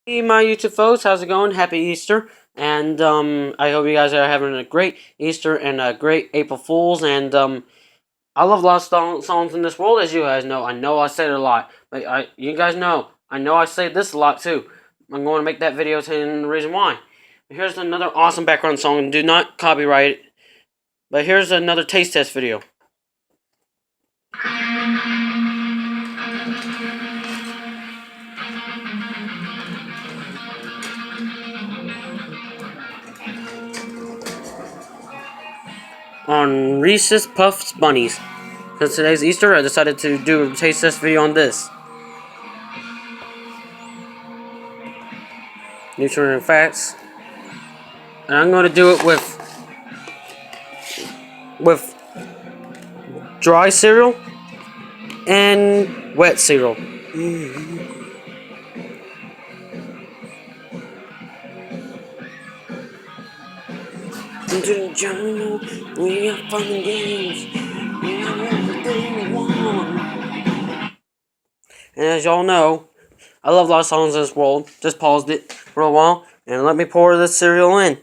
Hey, my YouTube folks, how's it going? Happy Easter, and I hope you guys are having a great Easter and a great April Fools. And I love a lot of songs in this world, as you guys know. I know I say it a lot, but you guys know I know I say this a lot too. I'm going to make that video telling the reason why. Here's another awesome background song. Do not copyright it, but here's another taste test video. On Reese's Puffs Bunnies. Since today's Easter, I decided to do a taste test video on this. Nutrient and fats. And I'm going to do it with dry cereal and wet cereal. Into the jungle, we have fun and games. We have everything we want. And as y'all know, I love a lot of songs in this world. Just paused it for a while and let me pour this cereal in.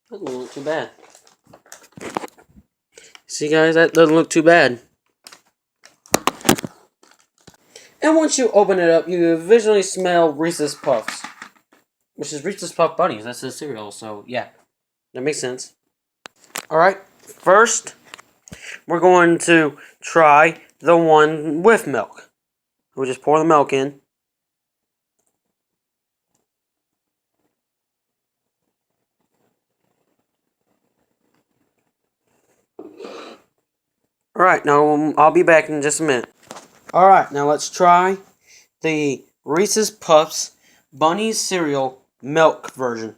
That doesn't look too bad. See guys, that doesn't look too bad. And once you open it up, you visually smell Reese's Puffs. Which is Reese's Puff Bunnies, that's the cereal, so yeah. That makes sense. Alright, first, we're going to try the one with milk. We'll just pour the milk in. Alright, now I'll be back in just a minute. Alright, now let's try the Reese's Puffs Bunnies cereal milk version.